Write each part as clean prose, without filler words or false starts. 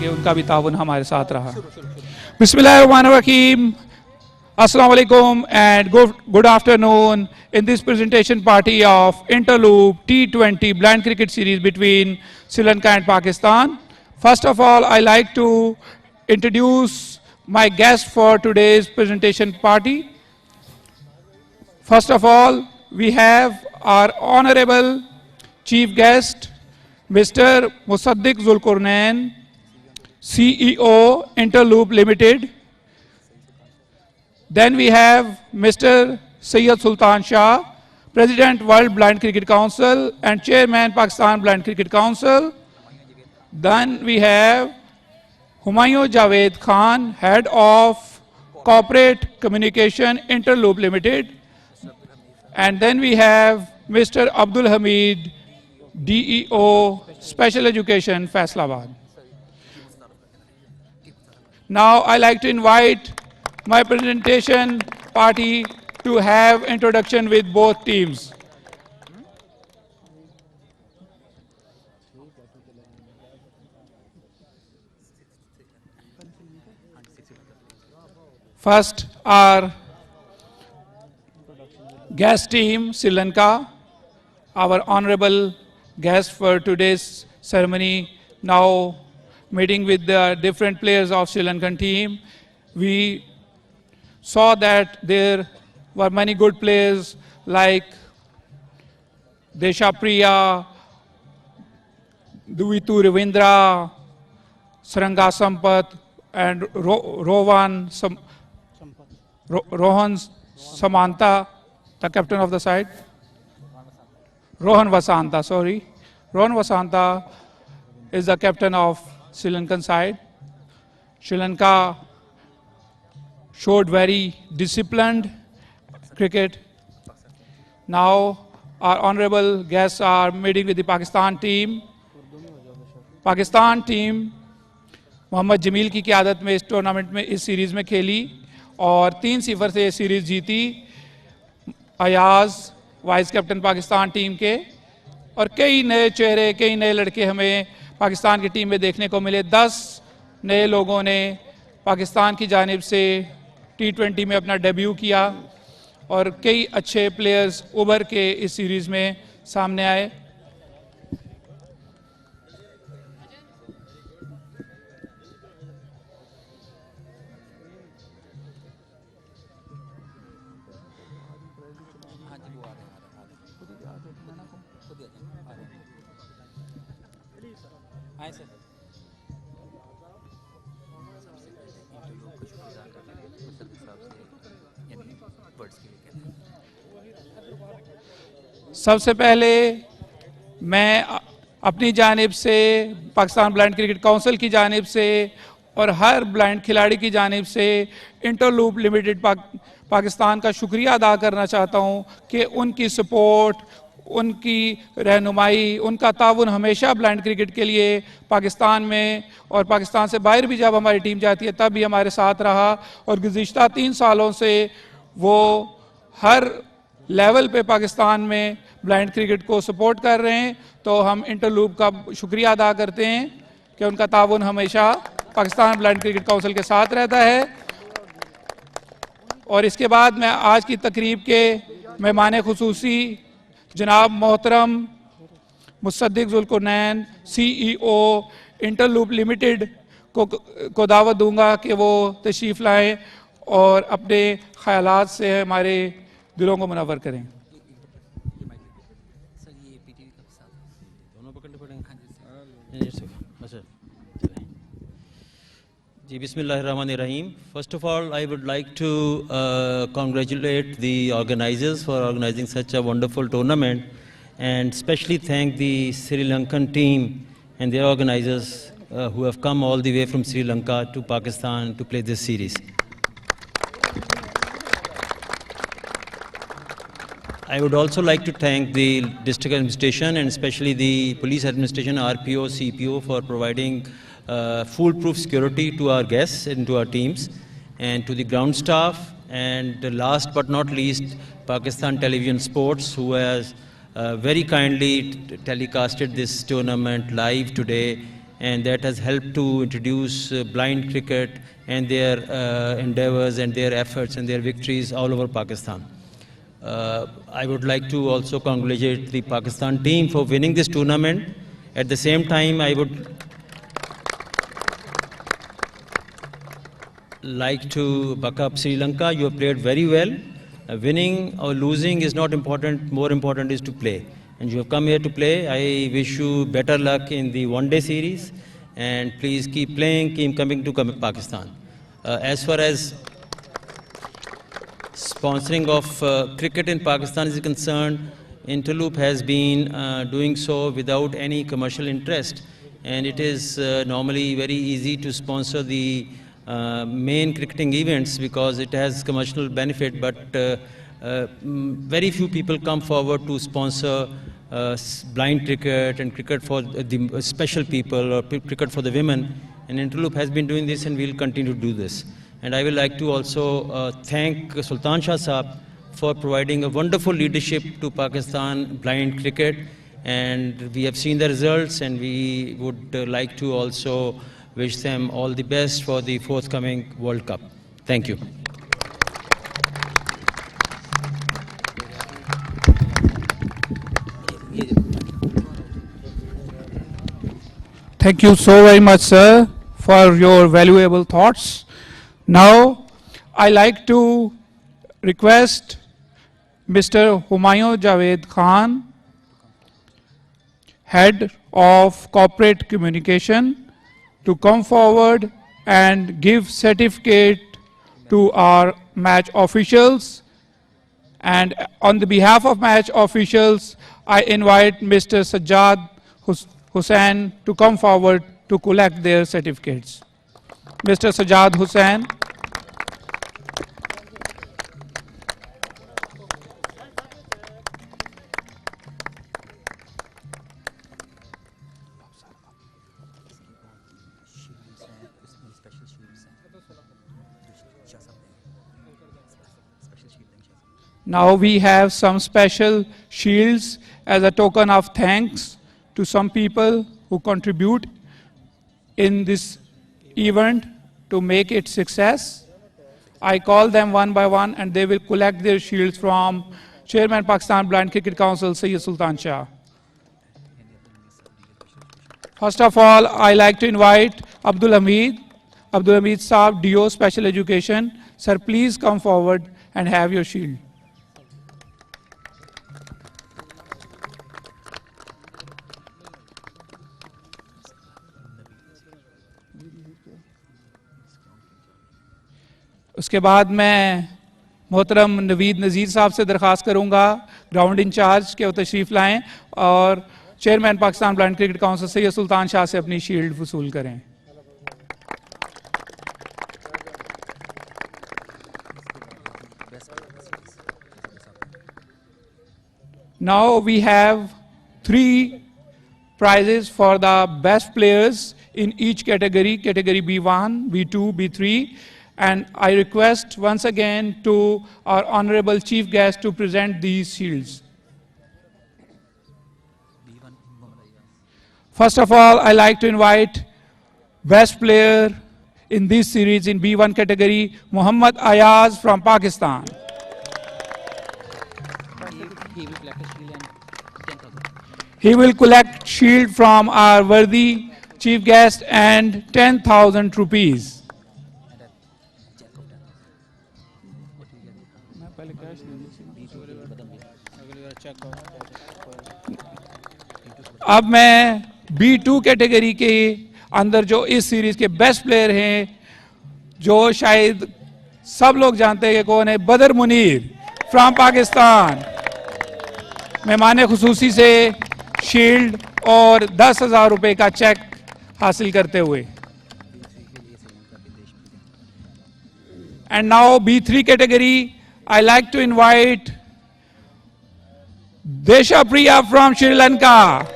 उनका भी ताउन हमारे साथ रहा। बिस्मिल्लाहिर्रहमानिर्रहीम, अस्सलाम वालेकुम and good afternoon in this presentation party of Interloop T20 blind cricket series between Sri Lanka and Pakistan. First of all, I like to introduce my guest for today's presentation party. First of all, we have our honorable chief guest, Mr. Musaddiq Zulkarnain, CEO, Interloop Limited. Then we have Mr. Sayyid Sultan Shah, President World Blind Cricket Council and Chairman Pakistan Blind Cricket Council. Then we have Humayun Javed Khan, Head of Corporate Communication, Interloop Limited. And then we have Mr. Abdul Hamid, DEO, Special Education, Faisalabad. Now I like to invite my presentation party to have introduction with both teams. First, our guest team, Sri Lanka, our honorable guest for today's ceremony, now meeting with the different players of Sri Lankan team. We saw that there were many good players like Deshapriya, Duvitu Ravindra, Saranga Sampat, and Rohan Samanta, the captain of the side. Rohan Vasanta, sorry. Rohan Vasanta is the captain of Sri Lankan side. Sri Lanka showed very disciplined cricket. Now our honorable guests are meeting with the Pakistan team. Pakistan team Mohammad Jameel की क़यादत में इस tournament में इस series में खेली और 3-0 से ये सीरीज़ जीती। Ayaz vice captain Pakistan team के और कई नए चेहरे, कई नए लड़के हमें पाकिस्तान की टीम में देखने को मिले। 10 नए लोगों ने पाकिस्तान की जानिब से T20 में अपना डेब्यू किया और कई अच्छे प्लेयर्स उभर के इस सीरीज़ में सामने आए। सबसे पहले मैं अपनी जानिब से, पाकिस्तान ब्लाइंड क्रिकेट काउंसिल की जानिब से और हर ब्लाइंड खिलाड़ी की जानिब से इंटरलूप लिमिटेड पाकिस्तान का शुक्रिया अदा करना चाहता हूं कि उनकी सपोर्ट, उनकी रहनुमाई, उनका ताउन हमेशा ब्लाइंड क्रिकेट के लिए पाकिस्तान में और पाकिस्तान से बाहर भी जब हमारी टीम जाती है तब भी हमारे साथ रहा और गुज़िश्ता 3 सालों से वो हर लेवल पे पाकिस्तान में ब्लाइंड क्रिकेट को सपोर्ट कर रहे हैं। तो हम इंटरलूप का शुक्रिया अदा करते हैं कि उनका ताउन हमेशा पाकिस्तान ब्लाइंड क्रिकेट काउंसिल के साथ रहता है। और इसके बाद मैं आज की तकरीब के मेहमान खुसूसी जनाब मोहतरम Musaddiq Zulqarnain, CEO Interloop limited को दावत दूंगा कि वो तशरीफ़ लाएं और अपने ख्यालात से हमारे दिलों को मुनव्वर करें। जी, बिस्मिल्लाहिर्रहमानिर्रहीम। First of all, I would like to congratulate the organizers for organizing such a wonderful tournament and especially thank the Sri Lankan team and their organizers who have come all the way from Sri Lanka to Pakistan to play this series. I would also like to thank the district administration and especially the police administration, RPO, CPO for providing foolproof security to our guests and to our teams and to the ground staff, and last but not least Pakistan Television Sports, who has very kindly telecasted this tournament live today and that has helped to introduce blind cricket and their endeavors and their efforts and their victories all over Pakistan. I would like to also congratulate the Pakistan team for winning this tournament. At the same time, I would like to back up Sri Lanka. You have played very well. Winning or losing is not important. More important is to play. And you have come here to play. I wish you better luck in the one-day series. And please keep playing, keep coming to Pakistan. As far as sponsoring of cricket in Pakistan is concerned, Interloop has been doing so without any commercial interest. And it is normally very easy to sponsor the main cricketing events because it has commercial benefit, but very few people come forward to sponsor blind cricket and cricket for the special people or cricket for the women. And Interloop has been doing this and will continue to do this. And I would like to also thank Sultan Shah Saab for providing a wonderful leadership to Pakistan blind cricket. And we have seen the results, and we would like to also wish them all the best for the forthcoming World Cup. Thank you. Thank you so very much, sir, for your valuable thoughts. Now, I like to request Mr. Humayun Javed Khan, Head of Corporate Communication, to come forward and give certificate to our match officials. And on the behalf of match officials, I invite Mr. Sajjad Hussain to come forward to collect their certificates. Mr. Sajjad Hussain. Now we have some special shields as a token of thanks to some people who contribute in this event to make it success. I call them one by one and they will collect their shields from Chairman Pakistan Blind Cricket Council, Sayyid Sultan Shah. First of all, I like to invite Abdul Hamid Saab, DO Special Education. Sir, please come forward and have your shield. उसके बाद मैं मोहतरम नवीद नज़ीर साहब से दरख्वास्त करूंगा ground in charge के वो तशरीफ़ लाएं और chairman Pakistan blind cricket council Syed Sultan Shah से अपनी शील्ड वसूल करें. Now we have 3 prizes for the best players in each category, category B1, B2, B3. And I request once again to our honorable chief guest to present these shields. First of all, I like to invite best player in this series in B1 category, Muhammad Ayaz from Pakistan. He will collect shield from our worthy chief guest and 10,000 rupees. अब मैं B2 category के अंदर जो इस series के best player हैं, जो शायद सब लोग जानते हैं कि कौन है, बदर मुनीर फ्रॉम पाकिस्तान, मेहमान खुसूसी से शील्ड और 10,000 रुपए का चेक हासिल करते हुए. And now B3 category, I like to invite Desha Priya from Sri Lanka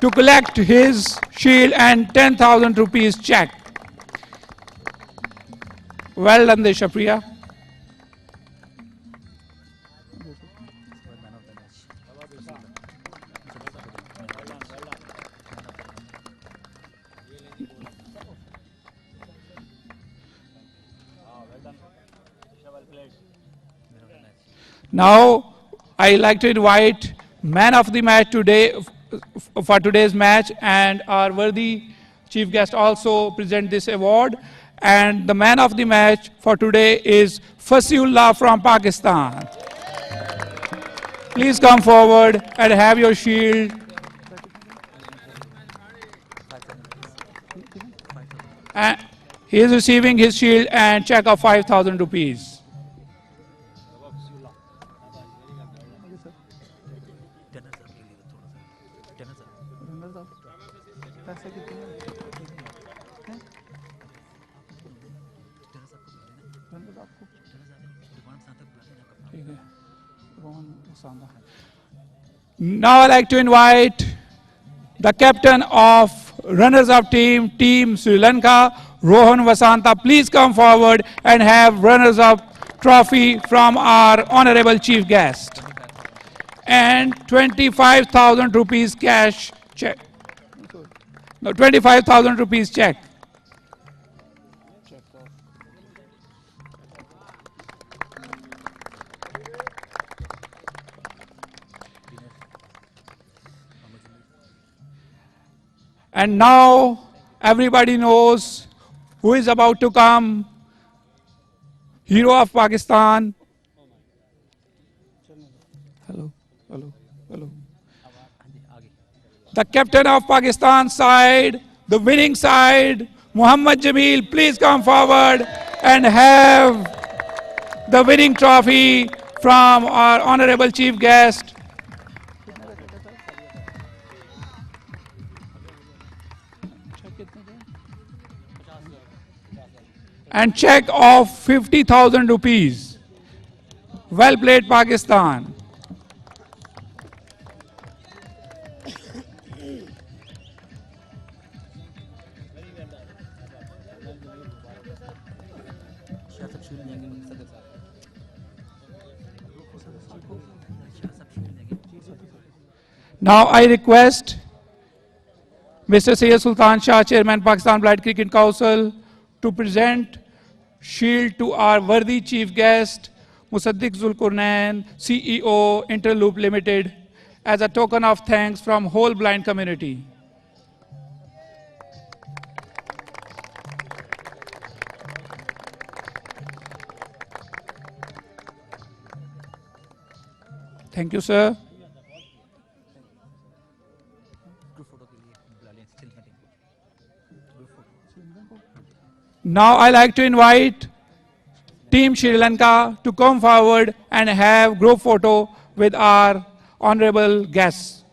to collect his shield and 10,000 rupees check. Well done, Desha Priya. Now, I like to invite man of the match today for today's match, and our worthy chief guest also present this award. And the man of the match for today is Fasiullah from Pakistan. Please come forward and have your shield. And he is receiving his shield and check of 5,000 rupees. Now I'd like to invite the captain of runners-up team, Team Sri Lanka, Rohan Vasanta. Please come forward and have runners-up trophy from our honorable chief guest. And 25,000 rupees cash check. No, 25,000 rupees check. And now everybody knows who is about to come. Hero of Pakistan. Hello, hello, hello. The captain of Pakistan side, the winning side, Muhammad Jamil, please come forward and have the winning trophy from our honorable chief guest. And check of 50,000 rupees. Well played, Pakistan. Now I request Mr. Sayyid Sultan Shah, Chairman, Pakistan Blind Cricket Council, to present shield to our worthy chief guest, Musaddiq Zulkarnain, CEO, Interloop Limited, as a token of thanks from whole blind community. Thank you, sir. Now I like to invite Team Sri Lanka to come forward and have group photo with our honorable guests.